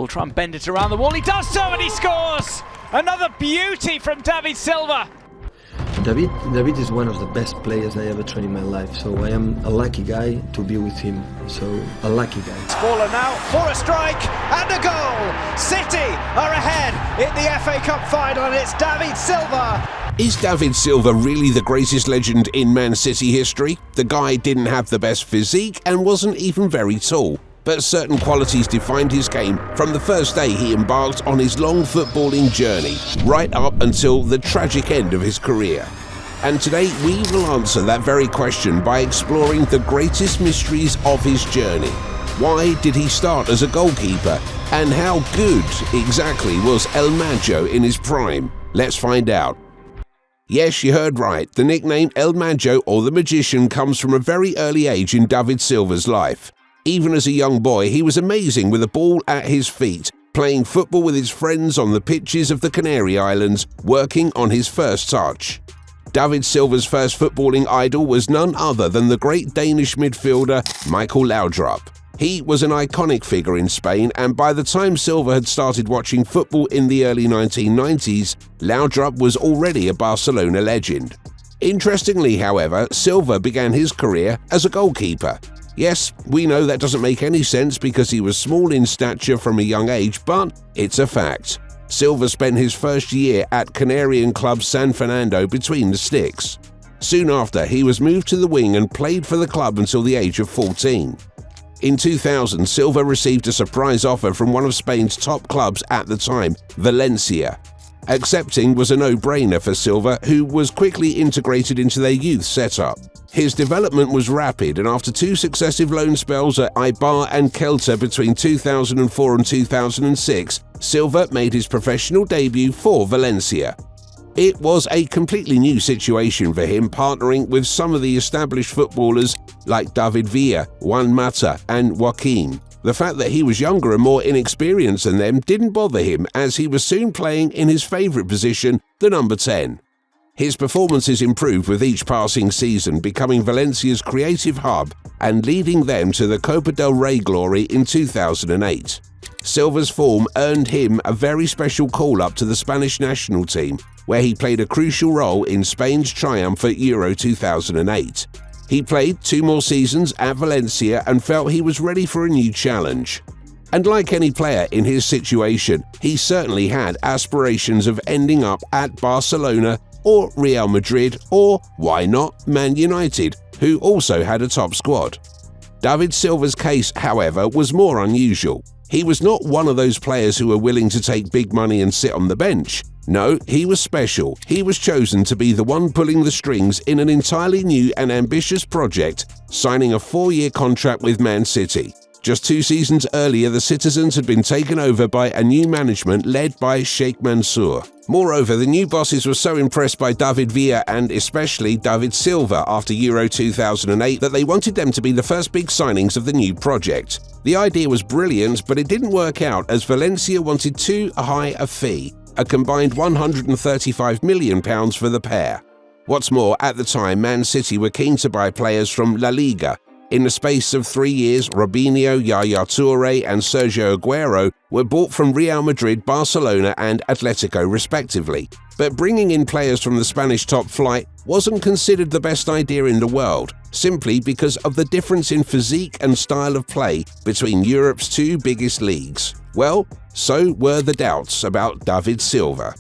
will try and bend it around the wall. He does so and he scores! Another beauty from David Silva. David is one of the best players I ever trained in my life, so I am a lucky guy to be with him. So, a lucky guy. It's fallen now for a strike and a goal. City are ahead in the FA Cup final, and it's David Silva. Is David Silva really the greatest legend in Man City history? The guy didn't have the best physique and wasn't even very tall, but certain qualities defined his game from the first day he embarked on his long footballing journey, right up until the tragic end of his career. And today we will answer that very question by exploring the greatest mysteries of his journey. Why did he start as a goalkeeper? And how good exactly was El Mago in his prime? Let's find out. Yes, you heard right. The nickname El Mago, or the Magician, comes from a very early age in David Silva's life. Even as a young boy, he was amazing with a ball at his feet, playing football with his friends on the pitches of the Canary Islands, working on his first touch. David Silva's first footballing idol was none other than the great Danish midfielder Michael Laudrup. He was an iconic figure in Spain, and by the time Silva had started watching football in the early 1990s, Laudrup was already a Barcelona legend. Interestingly, however, Silva began his career as a goalkeeper. Yes, we know that doesn't make any sense because he was small in stature from a young age, but it's a fact. Silva spent his first year at Canarian club San Fernando between the sticks. Soon after, he was moved to the wing and played for the club until the age of 14. In 2000, Silva received a surprise offer from one of Spain's top clubs at the time, Valencia. Accepting was a no-brainer for Silva, who was quickly integrated into their youth setup. His development was rapid, and after two successive loan spells at Eibar and Celta between 2004 and 2006, Silva made his professional debut for Valencia. It was a completely new situation for him, partnering with some of the established footballers like David Villa, Juan Mata and Joaquim. The fact that he was younger and more inexperienced than them didn't bother him, as he was soon playing in his favourite position, the number 10. His performances improved with each passing season, becoming Valencia's creative hub and leading them to the Copa del Rey glory in 2008. Silva's form earned him a very special call-up to the Spanish national team, where he played a crucial role in Spain's triumph at Euro 2008. He played 2 more seasons at Valencia and felt he was ready for a new challenge. And like any player in his situation, he certainly had aspirations of ending up at Barcelona or Real Madrid, or why not Man United, who also had a top squad. David Silva's case, however, was more unusual. He was not one of those players who were willing to take big money and sit on the bench. No, he was special. He was chosen to be the one pulling the strings in an entirely new and ambitious project, signing a 4-year contract with Man City. Just 2 seasons earlier, the Citizens had been taken over by a new management led by Sheikh Mansour. Moreover, the new bosses were so impressed by David Villa and especially David Silva after Euro 2008 that they wanted them to be the first big signings of the new project. The idea was brilliant, but it didn't work out as Valencia wanted too high a fee, a combined £135 million for the pair. What's more, at the time, Man City were keen to buy players from La Liga. In the space of 3 years, Robinho, Yaya Touré and Sergio Aguero were bought from Real Madrid, Barcelona and Atletico respectively. But bringing in players from the Spanish top flight wasn't considered the best idea in the world, simply because of the difference in physique and style of play between Europe's 2 biggest leagues. Well, so were the doubts about David Silva.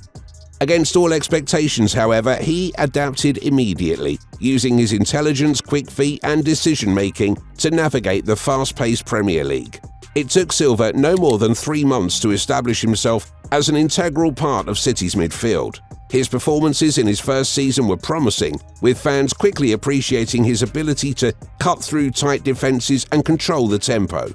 Against all expectations, however, he adapted immediately, using his intelligence, quick feet and decision-making to navigate the fast-paced Premier League. It took Silva no more than 3 months to establish himself as an integral part of City's midfield. His performances in his first season were promising, with fans quickly appreciating his ability to cut through tight defences and control the tempo.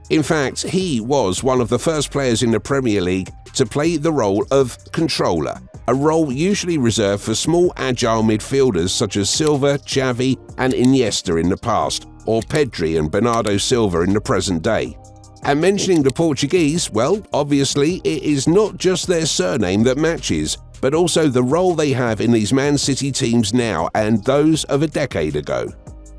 In fact, he was one of the first players in the Premier League to play the role of controller, a role usually reserved for small, agile midfielders such as Silva, Xavi and Iniesta in the past, or Pedri and Bernardo Silva in the present day. And mentioning the Portuguese, well, obviously it is not just their surname that matches, but also the role they have in these Man City teams now and those of a decade ago.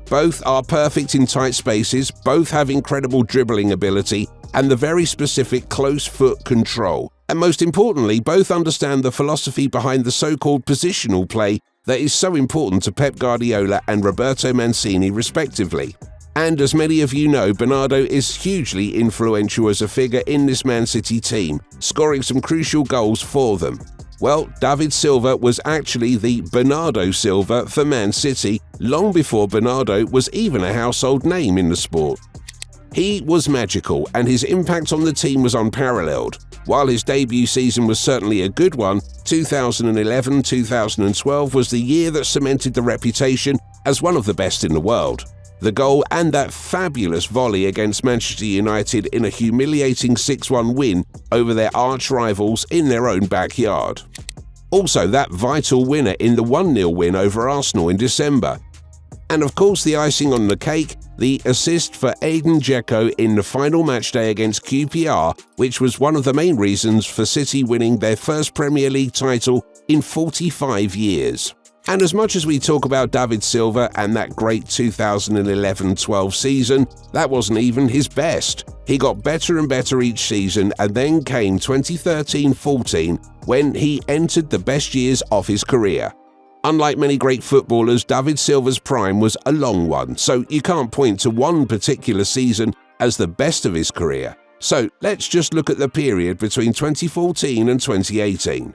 Both are perfect in tight spaces, both have incredible dribbling ability, and the very specific close foot control. And most importantly, both understand the philosophy behind the so-called positional play that is so important to Pep Guardiola and Roberto Mancini respectively. And as many of you know, Bernardo is hugely influential as a figure in this Man City team, scoring some crucial goals for them. Well, David Silva was actually the Bernardo Silva for Man City long before Bernardo was even a household name in the sport. He was magical, and his impact on the team was unparalleled. While his debut season was certainly a good one, 2011-2012 was the year that cemented the reputation as one of the best in the world. The goal and that fabulous volley against Manchester United in a humiliating 6-1 win over their arch-rivals in their own backyard. Also, that vital winner in the 1-0 win over Arsenal in December. And of course, the icing on the cake, the assist for Edin Dzeko in the final matchday against QPR, which was one of the main reasons for City winning their first Premier League title in 45 years. And as much as we talk about David Silva and that great 2011-12 season, that wasn't even his best. He got better and better each season, and then came 2013-14 when he entered the best years of his career. Unlike many great footballers, David Silva's prime was a long one, so you can't point to one particular season as the best of his career. So let's just look at the period between 2014 and 2018.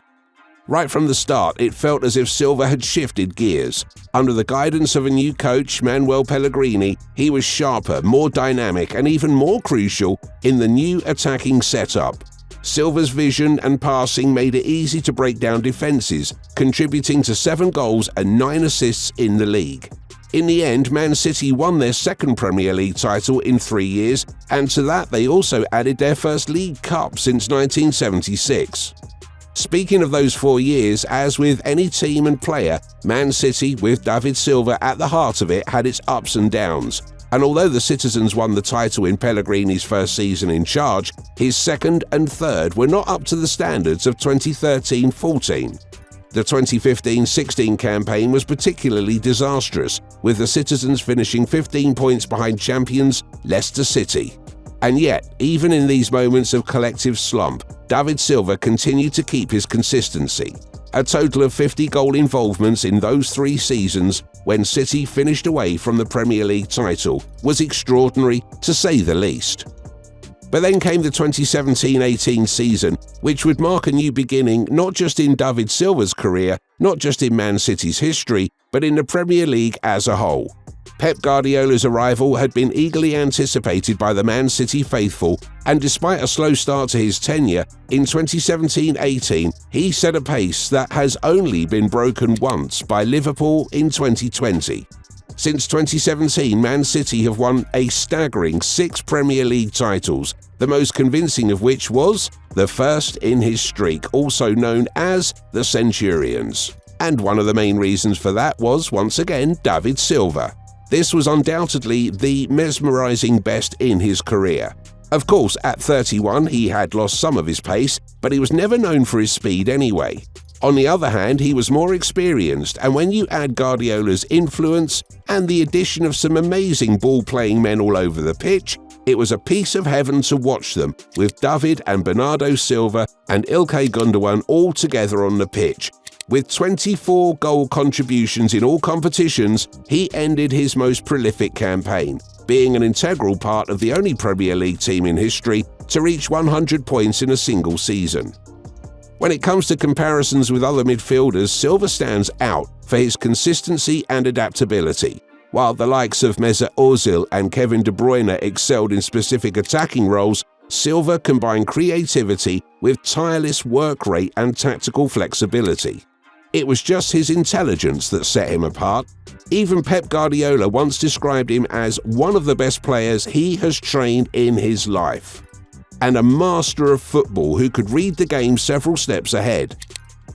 Right from the start, it felt as if Silva had shifted gears. Under the guidance of a new coach, Manuel Pellegrini, he was sharper, more dynamic, and even more crucial in the new attacking setup. Silva's vision and passing made it easy to break down defences, contributing to 7 goals and 9 assists in the league. In the end, Man City won their second Premier League title in 3 years, and to that they also added their first League Cup since 1976. Speaking of those 4 years, as with any team and player, Man City, with David Silva at the heart of it, had its ups and downs. And although the citizens won the title in Pellegrini's first season in charge, his second and third were not up to the standards of 2013-14. The 2015-16 campaign was particularly disastrous, with the citizens finishing 15 points behind champions Leicester City. And yet, even in these moments of collective slump, David Silva continued to keep his consistency. A total of 50 goal involvements in those 3 seasons, when City finished away from the Premier League title, was extraordinary to say the least. But then came the 2017-18 season, which would mark a new beginning not just in David Silva's career, not just in Man City's history, but in the Premier League as a whole. Pep Guardiola's arrival had been eagerly anticipated by the Man City faithful, and despite a slow start to his tenure, in 2017-18 he set a pace that has only been broken once by Liverpool in 2020. Since 2017, Man City have won a staggering 6 Premier League titles, the most convincing of which was the first in his streak, also known as the Centurions. And one of the main reasons for that was, once again, David Silva. This was undoubtedly the mesmerizing best in his career. Of course, at 31 he had lost some of his pace, but he was never known for his speed anyway. On the other hand, he was more experienced, and when you add Guardiola's influence and the addition of some amazing ball-playing men all over the pitch, it was a piece of heaven to watch them, with David and Bernardo Silva and Ilkay Gundogan all together on the pitch. With 24 goal contributions in all competitions, he ended his most prolific campaign, being an integral part of the only Premier League team in history to reach 100 points in a single season. When it comes to comparisons with other midfielders, Silva stands out for his consistency and adaptability. While the likes of Mesut Ozil and Kevin De Bruyne excelled in specific attacking roles, Silva combined creativity with tireless work rate and tactical flexibility. It was just his intelligence that set him apart. Even Pep Guardiola once described him as one of the best players he has trained in his life, and a master of football who could read the game several steps ahead.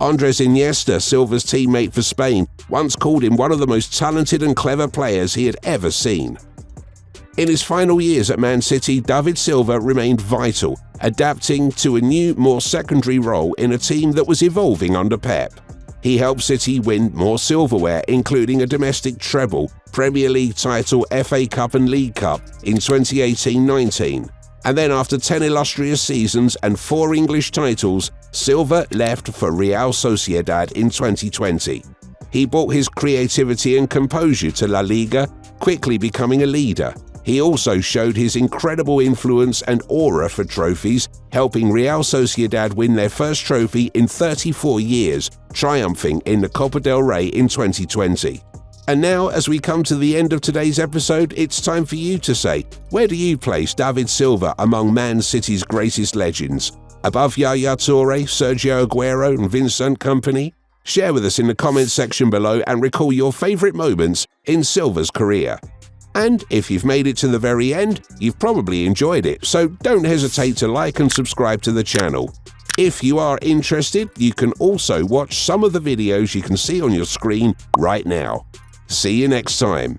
Andres Iniesta, Silva's teammate for Spain, once called him one of the most talented and clever players he had ever seen. In his final years at Man City, David Silva remained vital, adapting to a new, more secondary role in a team that was evolving under Pep. He helped City win more silverware, including a domestic treble, Premier League title, FA Cup and League Cup in 2018-19. And then after 10 illustrious seasons and 4 English titles, Silva left for Real Sociedad in 2020. He brought his creativity and composure to La Liga, quickly becoming a leader. He also showed his incredible influence and aura for trophies, helping Real Sociedad win their first trophy in 34 years, triumphing in the Copa del Rey in 2020. And now, as we come to the end of today's episode, it's time for you to say, where do you place David Silva among Man City's greatest legends? Above Yaya Toure, Sergio Aguero and Vincent Kompany? Share with us in the comments section below and recall your favourite moments in Silva's career. And if you've made it to the very end, you've probably enjoyed it, so don't hesitate to like and subscribe to the channel. If you are interested, you can also watch some of the videos you can see on your screen right now. See you next time.